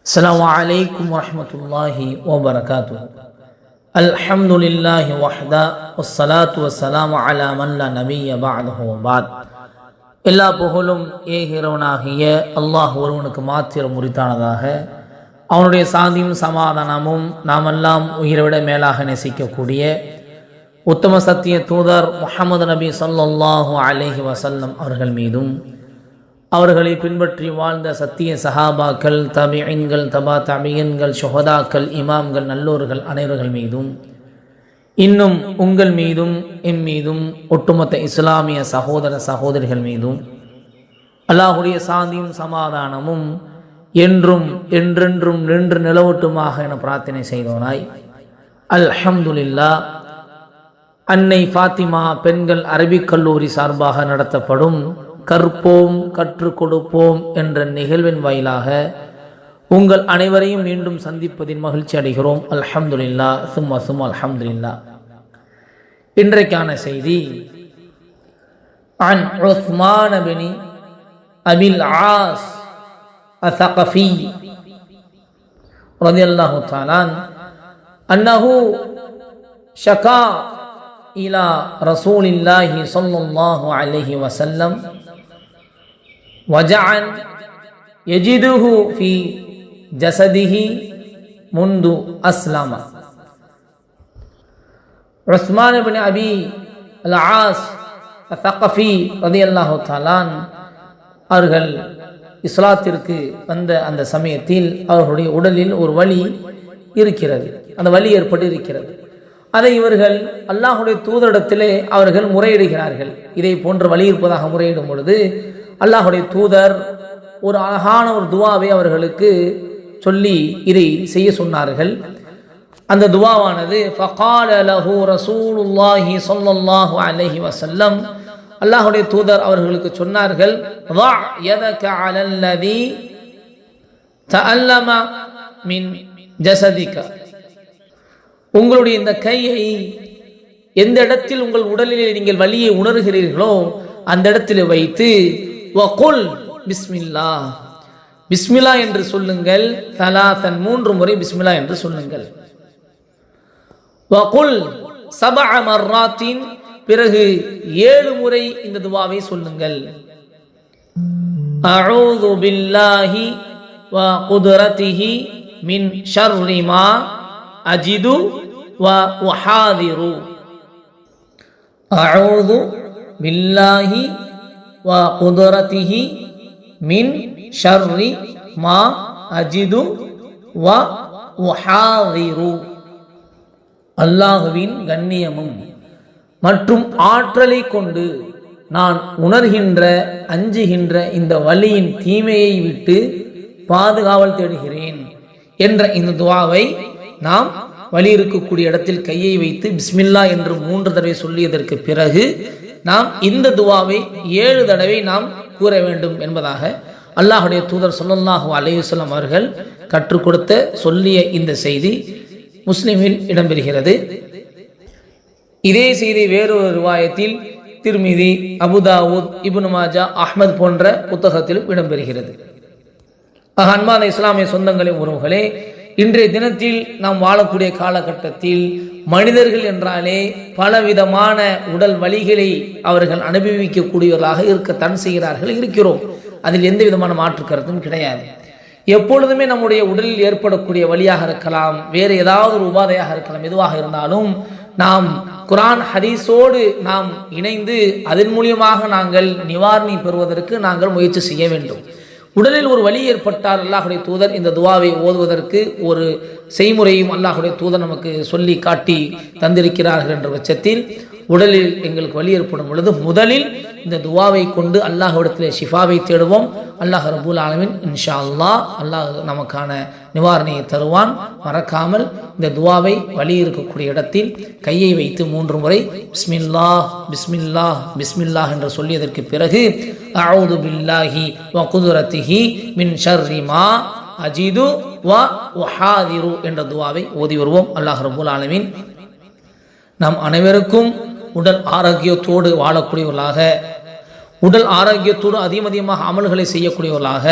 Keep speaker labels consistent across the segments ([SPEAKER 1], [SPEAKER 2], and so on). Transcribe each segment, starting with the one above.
[SPEAKER 1] السلام عليكم ورحمة الله وبركاته. الحمد لله وحده والصلاة والسلام على من لا نبي بعده وبعد. எல்லா புகழும் ஏகிறவனாகிய அல்லாஹ் ஒருவனுக்கு மாத்திரம் உரித்தானதாக. அவனுடைய சாந்தியும் சமாதானமும் நாமெல்லாம் உயிரை விட மேலாக நேசிக்கக்கூடிய உத்தம சத்திய தூதர் முஹம்மது நபி ஸல்லல்லாஹு அலைஹி வஸல்லம் அவர்கள் மீதும் அவர்களை பின்பற்றி வாழ்ந்த சத்திய சஹாபாக்கள், தபிஈன்கள், தபா தபிஈன்கள், ஷுஹதாக்கள், இமாம்கள், நல்லோர்கள் அனைவர்கள் மீதும் இன்னும் உங்கள் மீதும் எம் மீதும் ஒட்டுமொத்த இஸ்லாமிய சகோதர சகோதரிகள் மீதும் அல்லாஹுடைய சாந்தியும் சமாதானமும் என்றும் என்றென்றும் நின்று நிலவட்டுமாக என பிரார்த்தனை செய்தோனாய். அல்ஹம்துலில்லாஹ். அன்னை ஃபாத்திமா பெண்கள் அரபிக் கல்லூரி சார்பாக நடத்தப்படும் கற்போம் கற்றுக் கொடுப்போம் என்ற நிகழ்வின் வாயிலாக உங்கள் அனைவரையும் மீண்டும் சந்திப்பதில் மகிழ்ச்சி அடைகிறோம். அல்ஹம்துலில்லாஹ் சும்மா அல்ஹம்துலில்லாஹ். இன்றைக்கான செய்தி அன் உஸ்மான் பின் அபில் ஆஸ் அஸ்ஸகஃபி ரலியல்லாஹு தஆலா அன்னஹு ஷகா இலா ரசூலில்லாஹி ஸல்லல்லாஹு அலைஹி வஸல்லம் وجعا يجده في جسده منذ أسلم. உஸ்மான் இப்னு அபி அல்-ஆஸ் அஸ்ஸகஃபி ரலியல்லாஹு தஆலா அவர்கள் இஸ்லாத்திற்கு வந்த அந்த சமயத்தில் அவர்களுடைய உடலில் ஒரு வலி இருக்கிறது, அந்த வலி ஏற்பட்டு இருக்கிறது. அதை இவர்கள் அல்லாஹுடைய தூதரிடத்திலே அவர்கள் முறையிடுகிறார்கள். இதை போன்ற வலி இருப்பதாக முறையிடும் பொழுது அல்லாஹுடைய தூதர் ஒரு அழகான ஒரு துவாவை அவர்களுக்கு சொல்லி இதை செய்ய சொன்னார்கள். அந்த துவாவானது ஃபகால லஹு ரசூலுல்லாஹி ஸல்லல்லாஹு அலைஹி வஸல்லம், அல்லாஹுடைய தூதர் அவர்களுக்கு சொன்னார்கள், வா யதக அலல்லதி தஅல்லம மின் ஜஸதிக, உங்களுடைய இந்த கையை எந்த இடத்தில் உங்கள் உடலிலே நீங்கள் வலியை உணர்கிறீர்களோ அந்த இடத்தில் வைத்து வகுல் பிஸ்மில்லா, பிஸ்மில்லா என்று சொல்லுங்கள். தலாசன், 3 முறை பிஸ்மில்லா என்று சொல்லுங்கள். வகுல் சபஅ மர்ராத்தின், பிறகு 7 முறை இந்த துவாவை சொல்லுங்கள். அஊது பில்லாஹி வ குத்ரத்திஹி மின் ஷர்ரி மா அஜிது வ உஹாதிரு. அஊது பில்லாஹி வ குத்ரத்திஹி மின் ஷர்ரி மா அஜிது வ உஹாதிரு. அல்லாஹுவின் கண்ணியமும் மற்றும் ஆற்றலை கொண்டு நான் உணர்கின்ற அஞ்சுகின்ற இந்த வலியின் தீமையை விட்டு பாதுகாவல் தேடுகிறேன் என்ற இந்த துவாவை நாம் வலி இருக்கக்கூடிய இடத்தில் கையை வைத்து பிஸ்மில்லா என்று 3 தடவை சொல்லியதற்கு பிறகு நாம் இந்த துவாவை 7 தடவை நாம் கூற வேண்டும் என்பதாக அல்லாஹுடைய தூதர் ஸல்லல்லாஹு அலைஹி வஸல்லம் அவர்கள் கற்றுக் கொடுத்த சொல்லிய இந்த செய்தி முஸ்லிமில் இடம்பெறுகிறது. இதே செய்தி வேறொரு ரிவாயத்தில் திர்மிதி, அபுதாவூத், இப்னு மாஜா, அஹ்மத் போன்ற புத்தகத்திலும் இடம்பெறுகிறது. அன்பான இஸ்லாமிய சொந்தங்களே, உறவுகளே, இன்றைய தினத்தில் நாம் வாழக்கூடிய காலகட்டத்தில் மனிதர்கள் என்றாலே பலவிதமான உடல் வலிகளை அவர்கள் அனுபவிக்கக்கூடியவர்களாக இருக்கத்தான் செய்கிறார்கள், இருக்கிறோம். அதில் எந்த விதமான மாற்று கருத்தும் கிடையாது. எப்பொழுதுமே நம்முடைய உடலில் ஏற்படக்கூடிய வலியாக இருக்கலாம், வேறு ஏதாவது ஒரு உபாதையாக இருக்கலாம், எதுவாக இருந்தாலும் நாம் குர்ஆன் ஹதீஸோடு நாம் இணைந்து அதன் மூலியமாக நாங்கள் நிவாரணை பெறுவதற்கு நாங்கள் முயற்சி செய்ய வேண்டும். உடலில் ஒரு வலி ஏற்பட்டால் அல்லாஹுடைய தூதர் இந்த துவாவை ஓதுவதற்கு ஒரு செய்முறையும் அல்லாஹுடைய தூதர் நமக்கு சொல்லி காட்டி தந்திருக்கிறார்கள் என்ற பட்சத்தில் உடலில் எங்களுக்கு வலி ஏற்படும் பொழுது முதலில் இந்த துவாவை கொண்டு அல்லாஹ்விடத்திலே ஷிஃபாவை தேடுவோம். அல்லாஹ் ரப்பல் ஆலமீன் இன்ஷா அல்லாஹ் அல்லாஹ் நமக்கான நிவாரணையை தருவான். மறக்காமல் இந்த துவாவை வலி இருக்கக்கூடிய இடத்தில் கையை வைத்து 3 முறை பிஸ்மில்லாஹ் பிஸ்மில்லாஹ் பிஸ்மில்லாஹ் என்று சொல்லியதற்கு பிறகு அஊது பில்லாஹி வ குத்ரத்திஹி மின் ஷர்ரி மா அஜிது வ உஹாதிரு என்ற துவாவை ஓதி வருவோம். அல்லாஹ் ரப்பல் ஆலமீன் நாம் அனைவருக்கும் உடல் ஆரோக்கியத்தோடு வாழக்கூடியவர்களாக, உடல் ஆரோக்கியத்தோடு அதிகமாக அமல்களை செய்யக்கூடியவர்களாக,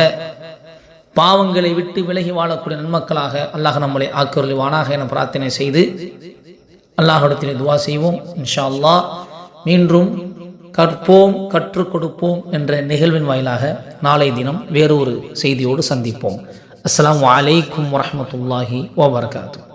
[SPEAKER 1] பாவங்களை விட்டு விலகி வாழக்கூடிய நன்மக்களாக அல்லாஹ் நம்மளை ஆக்கிரலிவானாக என பிரார்த்தனை செய்து அல்லாஹ்விடத்தில் துவா செய்வோம். இன்ஷா அல்லாஹ் மீண்டும் கற்போம் கற்றுக் கொடுப்போம் என்ற நிகழ்வின் வாயிலாக நாளை தினம் வேறொரு செய்தியோடு சந்திப்போம். அஸ்ஸலாமு அலைக்கும் வரஹ்மத்துல்லாஹி வபரகாத்துஹு.